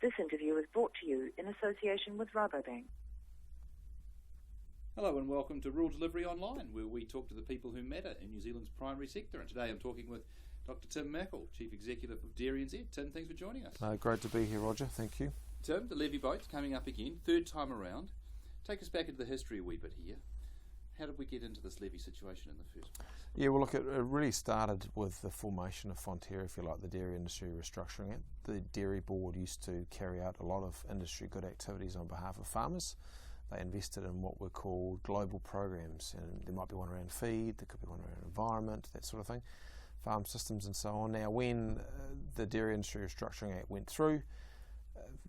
This interview is brought to you in association with Rabobank. Hello and welcome to Rural Delivery Online, where we talk to the people who matter in New Zealand's primary sector. And today I'm talking with Dr. Tim Mackle, Chief Executive of Dairy NZ. Tim, thanks for joining us. Great to be here, Roger. Thank you. Tim, the levy vote's coming up again, third time around. Take us back into the history a wee bit here. How did we get into this levy situation in the first place? Yeah, well, look, it really started with the formation of Fonterra, if you like, the dairy industry restructuring it. The Dairy Board used to carry out a lot of industry good activities on behalf of farmers. They invested in what were called global programs, and there might be one around feed, there could be one around environment, that sort of thing, farm systems and so on. Now, when the Dairy Industry Restructuring Act went through,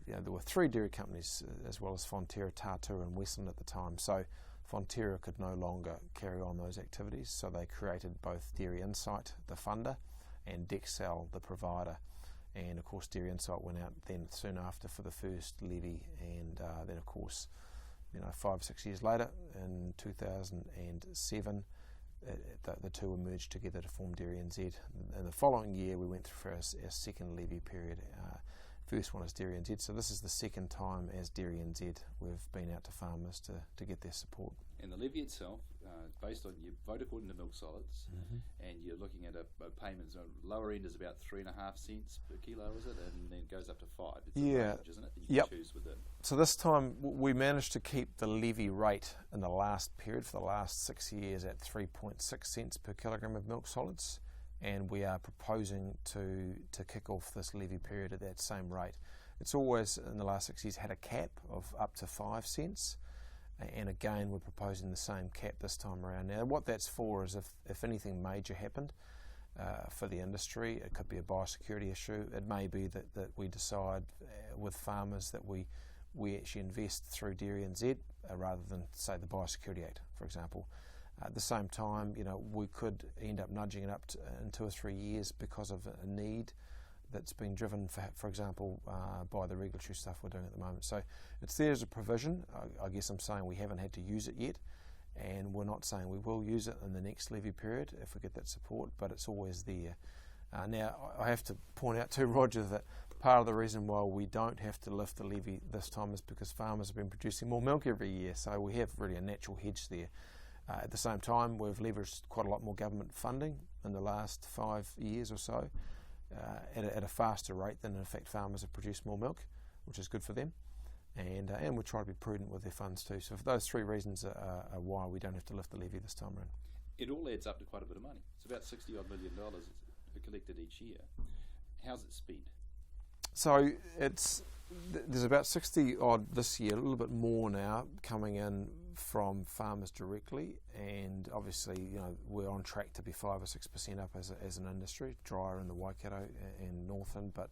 there were three dairy companies, as well as Fonterra, Tātua and Westland at the time. So Fonterra could no longer carry on those activities, so they created both Dairy Insight, the funder, and Dexcel, the provider. And of course Dairy Insight went out then soon after for the first levy, and then of course 5 or 6 years later, in 2007, the two were merged together to form Dairy NZ. And the following year we went through our second levy period. First one is Dairy NZ, so this is the second time as Dairy NZ we've been out to farmers to get their support. And the levy itself, based on your vote according to milk solids, and you're looking at a payment, so lower end is about 3.5 cents per kilo, is it? And then it goes up to 5. It's a range, isn't it, that you can choose within? So this time we managed to keep the levy rate in the last period, for the last 6 years, at 3.6 cents per kilogram of milk solids. And we are proposing to kick off this levy period at that same rate. It's always, in the last 6 years, had a cap of up to 5 cents, and again we're proposing the same cap this time around. Now what that's for is if anything major happened for the industry, it could be a biosecurity issue, it may be that we decide with farmers that we actually invest through Dairy NZ rather than, say, the Biosecurity Act, for example. At the same time, we could end up nudging it up in 2 or 3 years because of a need that's been driven, for example, by the regulatory stuff we're doing at the moment. So it's there as a provision. I guess I'm saying we haven't had to use it yet, and we're not saying we will use it in the next levy period if we get that support, but it's always there. Now, I have to point out too, Roger, that part of the reason why we don't have to lift the levy this time is because farmers have been producing more milk every year, so we have really a natural hedge there. At the same time, we've leveraged quite a lot more government funding in the last 5 years or so at a faster rate than, in fact, farmers have produced more milk, which is good for them. And we try to be prudent with their funds too. So for those three reasons are why we don't have to lift the levy this time around. It all adds up to quite a bit of money. It's about $60-odd million collected each year. How's it spent? So there's about 60-odd this year, a little bit more now coming in from farmers directly, and obviously we're on track to be 5 or 6% up as an industry, drier in the Waikato and Northland, but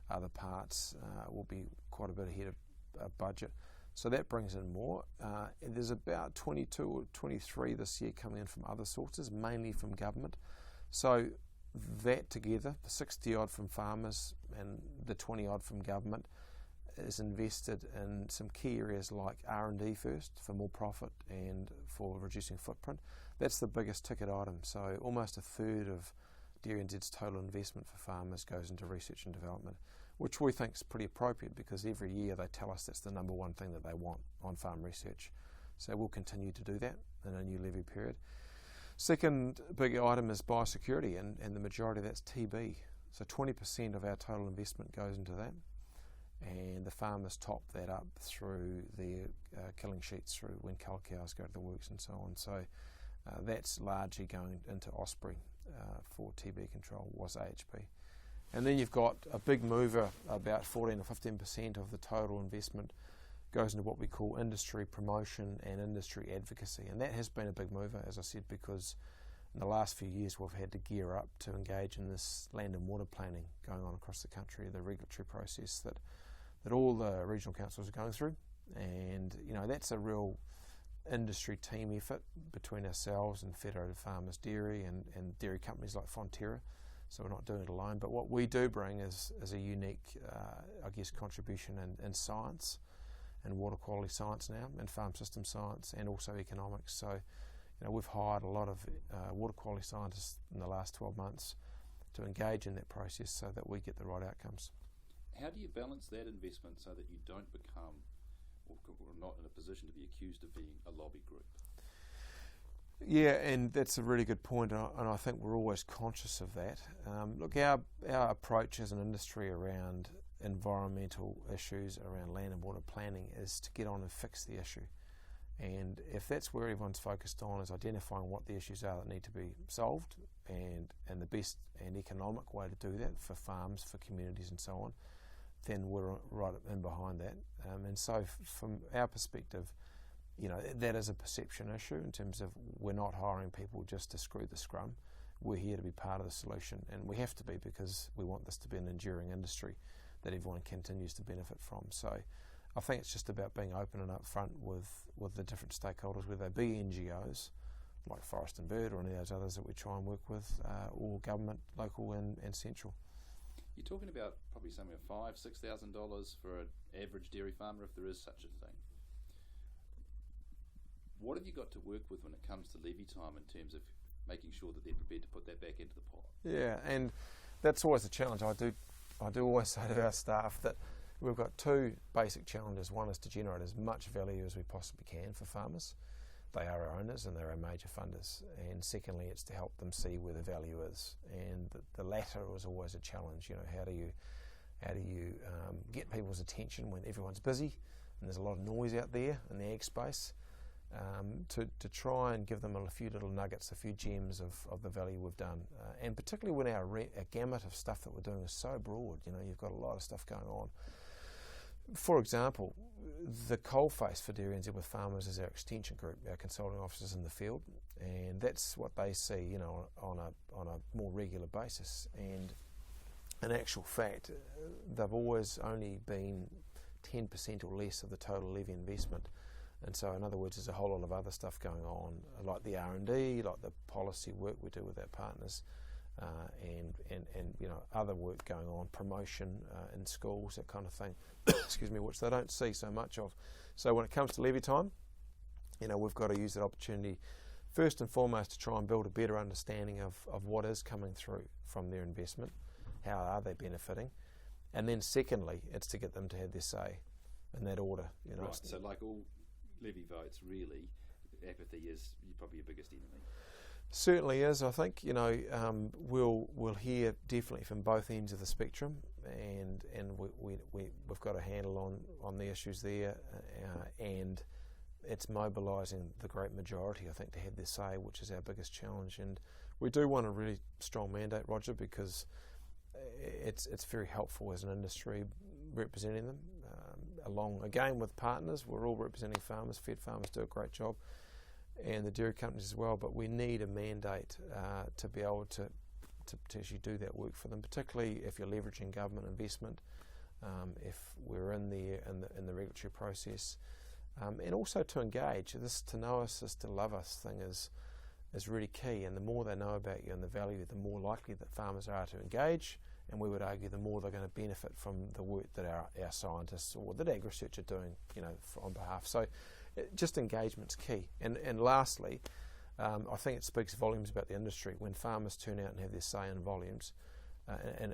other parts will be quite a bit ahead of budget. So that brings in more. And there's about 22 or 23 this year coming in from other sources, mainly from government. So that together, the 60-odd from farmers and the 20-odd from government, is invested in some key areas like R&D first, for more profit and for reducing footprint. That's the biggest ticket item. So almost a third of Dairy NZ's total investment for farmers goes into research and development, which we think is pretty appropriate because every year they tell us that's the number one thing that they want on farm research. So we'll continue to do that in a new levy period. Second big item is biosecurity, and the majority of that's TB. So 20% of our total investment goes into that, and the farmers top that up through their killing sheets through when cull cows go to the works and so on. So that's largely going into Osprey for TB control, was AHP. And then you've got a big mover, about 14 or 15% of the total investment goes into what we call industry promotion and industry advocacy. And that has been a big mover, as I said, because in the last few years we've had to gear up to engage in this land and water planning going on across the country, the regulatory process that all the regional councils are going through. And that's a real industry team effort between ourselves and Federated Farmers Dairy and dairy companies like Fonterra. So we're not doing it alone. But what we do bring is a unique, contribution in science and water quality science now, and farm system science, and also economics. So we've hired a lot of water quality scientists in the last 12 months to engage in that process so that we get the right outcomes. How do you balance that investment so that you don't become or not in a position to be accused of being a lobby group? Yeah, and that's a really good point, and I think we're always conscious of that. Look, our approach as an industry around environmental issues, around land and water planning, is to get on and fix the issue. And if that's where everyone's focused on, is identifying what the issues are that need to be solved, and the best and economic way to do that for farms, for communities and so on, then we're right in behind that. And so from our perspective, that is a perception issue in terms of we're not hiring people just to screw the scrum. We're here to be part of the solution, and we have to be, because we want this to be an enduring industry that everyone continues to benefit from. So I think it's just about being open and upfront with the different stakeholders, whether they be NGOs like Forest and Bird or any of those others that we try and work with, or government, local and central. You're talking about probably something like $5,000-$6,000 for an average dairy farmer, if there is such a thing. What have you got to work with when it comes to levy time in terms of making sure that they're prepared to put that back into the pot? Yeah, and that's always a challenge. I do always say to our staff that we've got two basic challenges. One is to generate as much value as we possibly can for farmers. They are our owners and they're our major funders. And secondly, it's to help them see where the value is. And the latter is always a challenge. How do you get people's attention when everyone's busy and there's a lot of noise out there in the ag space? To try and give them a few little nuggets, a few gems of the value we've done, and particularly when our gamut of stuff that we're doing is so broad. You've got a lot of stuff going on. For example, the coalface for Dairy NZ with farmers is our extension group, our consulting officers in the field, and that's what they see, on a more regular basis. And in actual fact, they've always only been 10% or less of the total levy investment. And so, in other words, there's a whole lot of other stuff going on, like the R&D, like the policy work we do with our partners, and other work going on, promotion in schools, that kind of thing. Excuse me, which they don't see so much of. So when it comes to levy time, we've got to use that opportunity first and foremost to try and build a better understanding of what is coming through from their investment, how are they benefiting, and then secondly, it's to get them to have their say in that order. Right. So like all levy votes, really, apathy is probably your biggest enemy. Certainly is. I think we'll hear definitely from both ends of the spectrum, and we've got a handle on the issues there, and it's mobilising the great majority, I think, to have their say, which is our biggest challenge. And we do want a really strong mandate, Roger, because it's very helpful as an industry representing them. Along again with partners, we're all representing farmers. Fed farmers do a great job, and the dairy companies as well. But we need a mandate to be able to actually do that work for them, particularly if you're leveraging government investment, if we're in the regulatory process, and also to engage. This to know us is to love us thing is really key. And the more they know about you and the value, the more likely that farmers are to engage. And we would argue the more they're going to benefit from the work that our scientists or that ag research are doing, on behalf. So just engagement's key. And lastly, I think it speaks volumes about the industry when farmers turn out and have their say in volumes, and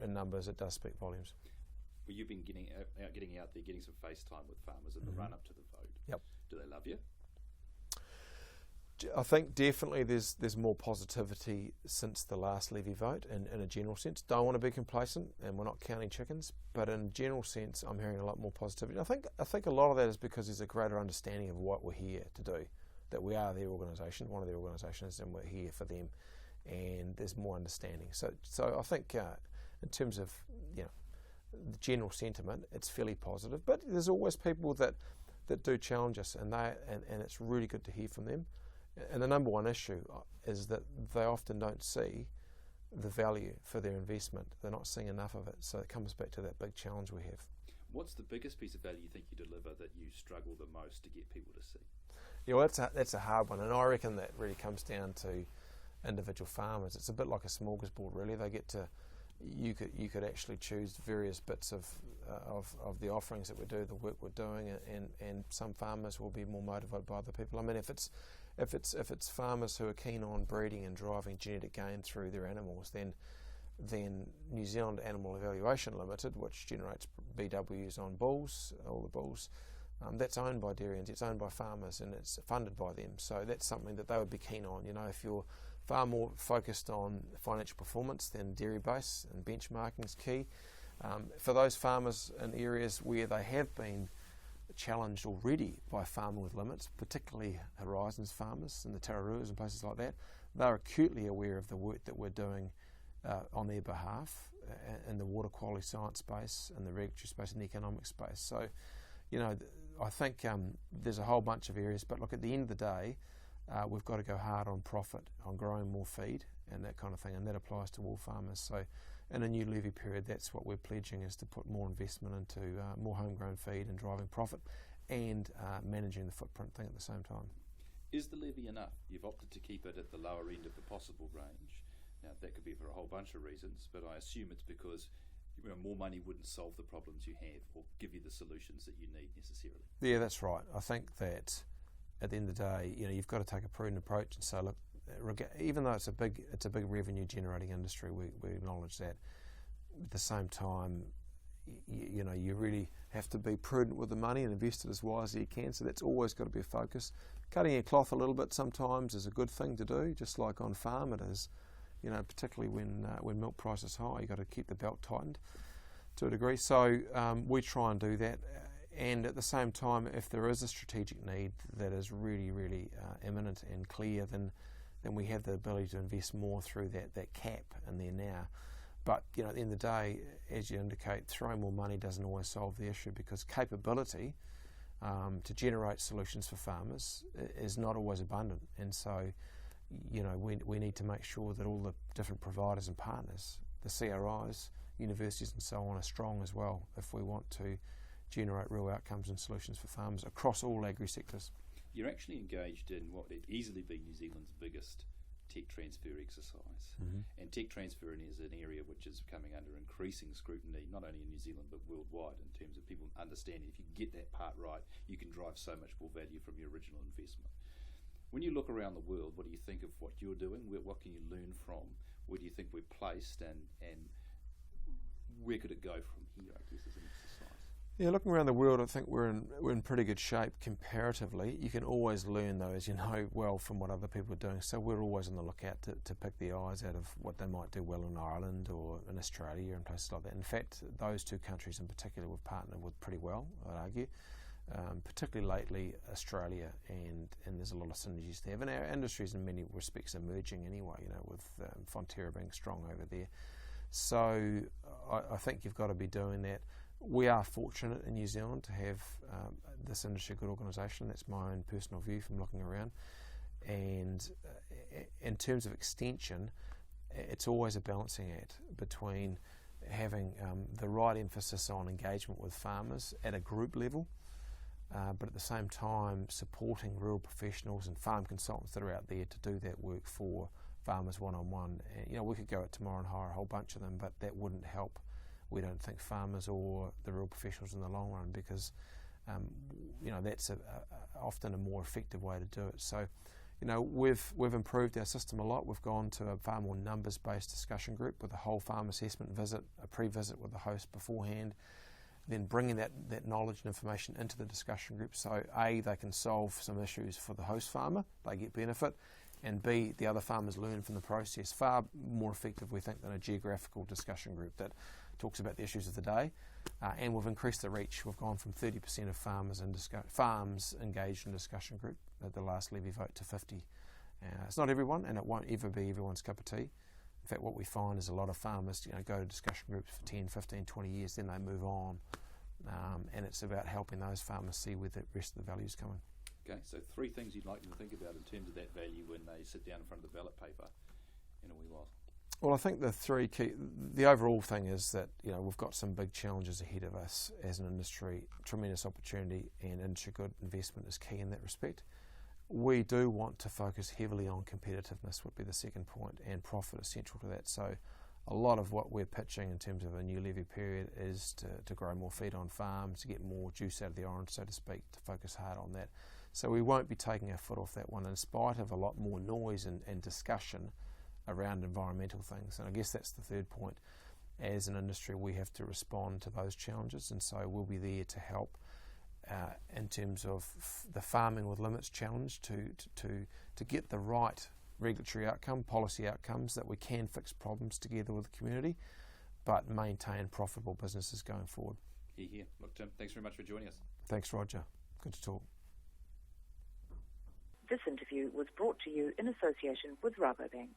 in numbers, it does speak volumes. Well, you've been getting out there, getting some face time with farmers in the run up to the vote. Yep. Do they love you? I think definitely there's more positivity since the last levy vote in a general sense. Don't want to be complacent, and we're not counting chickens, but in a general sense I'm hearing a lot more positivity. I think a lot of that is because there's a greater understanding of what we're here to do, that we are their organisation, one of their organisations, and we're here for them, and there's more understanding. So I think in terms of the general sentiment, it's fairly positive, but there's always people that do challenge us, and it's really good to hear from them. And the number one issue is that they often don't see the value for their investment. They're not seeing enough of it. So it comes back to that big challenge we have. What's the biggest piece of value you think you deliver that you struggle the most to get people to see? Yeah, well, that's a hard one. And I reckon that really comes down to individual farmers. It's a bit like a smorgasbord, really. They get to, you could actually choose various bits of the offerings that we do, the work we're doing, and some farmers will be more motivated by other people. I mean, if it's farmers who are keen on breeding and driving genetic gain through their animals, then then New Zealand Animal Evaluation Limited, which generates BWs on bulls, all the bulls, that's owned by dairyans, it's owned by farmers, and it's funded by them. So that's something that they would be keen on. You know, if you're far more focused on financial performance, then dairy base and benchmarking is key. For those farmers in areas where they have been challenged already by farming with limits, particularly Horizons farmers and the Tararuas and places like that, they're acutely aware of the work that we're doing on their behalf in the water quality science space, and the regulatory space, and the economic space. So, you know, I think there's a whole bunch of areas, but look, at the end of the day, we've got to go hard on profit, on growing more feed and that kind of thing, and that applies to all farmers. So in a new levy period, that's what we're pledging, is to put more investment into more homegrown feed and driving profit and managing the footprint thing at the same time. Is the levy enough? You've opted to keep it at the lower end of the possible range. Now, that could be for a whole bunch of reasons, but I assume it's because more money wouldn't solve the problems you have or give you the solutions that you need necessarily. Yeah, that's right. I think that at the end of the day, you know, you've got to take a prudent approach and say, look, even though it's a big revenue generating industry, we acknowledge that. At the same time, you know, you really have to be prudent with the money and invest it as wisely as you can. So that's always got to be a focus. Cutting your cloth a little bit sometimes is a good thing to do, just like on farm it is. You know, particularly when milk price is high, you've got to keep the belt tightened to a degree. So we try and do that. And at the same time, if there is a strategic need that is really, really imminent and clear, then we have the ability to invest more through that cap in there now. But, you know, at the end of the day, as you indicate, throwing more money doesn't always solve the issue, because capability to generate solutions for farmers is not always abundant. And so, you know, we need to make sure that all the different providers and partners, the CRIs, universities and so on, are strong as well if we want to generate real outcomes and solutions for farmers across all agri-sectors. You're actually engaged in what would easily be New Zealand's biggest tech transfer exercise. Mm-hmm. And tech transfer is an area which is coming under increasing scrutiny, not only in New Zealand but worldwide, in terms of people understanding if you get that part right, you can drive so much more value from your original investment. When you look around the world, what do you think of what you're doing? What can you learn from? Where do you think we're placed, and where could it go from here, I guess, as an exercise? Yeah, looking around the world, I think we're in pretty good shape comparatively. You can always learn, though, as you know well, from what other people are doing. So we're always on the lookout to pick the eyes out of what they might do well in Ireland or in Australia and places like that. In fact, those two countries in particular we've partnered with pretty well, I'd argue. Particularly lately, Australia, and there's a lot of synergies there. And our industries in many respects emerging anyway, you know, with Fonterra being strong over there. So I think you've got to be doing that. We are fortunate in New Zealand to have this industry good organisation. That's my own personal view from looking around. And in terms of extension, it's always a balancing act between having the right emphasis on engagement with farmers at a group level, but at the same time supporting rural professionals and farm consultants that are out there to do that work for farmers one-on-one. And, you know, we could go out tomorrow and hire a whole bunch of them, but that wouldn't help, we don't think, farmers or the rural professionals in the long run, because you know, that's often a more effective way to do it. So, you know, we've improved our system a lot. We've gone to a far more numbers-based discussion group with a whole farm assessment visit, a pre-visit with the host beforehand, then bringing that knowledge and information into the discussion group. So A, they can solve some issues for the host farmer, they get benefit, and B, the other farmers learn from the process. Far more effective, we think, than a geographical discussion group that talks about the issues of the day. And we've increased the reach. We've gone from 30% of farms engaged in discussion group at the last levy vote to 50. It's not everyone, and it won't ever be everyone's cup of tea. In fact, what we find is a lot of farmers, you know, go to discussion groups for 10, 15, 20 years, then they move on. And it's about helping those farmers see where the rest of the value is coming. Okay, so 3 things you'd like them to think about in terms of that value when they sit down in front of the ballot paper in a wee while. Well, I think the overall thing is that, you know, we've got some big challenges ahead of us as an industry. Tremendous opportunity, and industry good investment is key in that respect. We do want to focus heavily on competitiveness, would be the second point, and profit is central to that. So a lot of what we're pitching in terms of a new levy period is to grow more feed on farm, to get more juice out of the orange, so to speak, to focus hard on that. So we won't be taking our foot off that one, in spite of a lot more noise and discussion around environmental things. And I guess that's the third point. As an industry, we have to respond to those challenges, and so we'll be there to help in terms of the farming with limits challenge to get the right regulatory outcome, policy outcomes, that we can fix problems together with the community, but maintain profitable businesses going forward. Here. Look, Tim, thanks very much for joining us. Thanks, Roger. Good to talk. This interview was brought to you in association with Rabobank.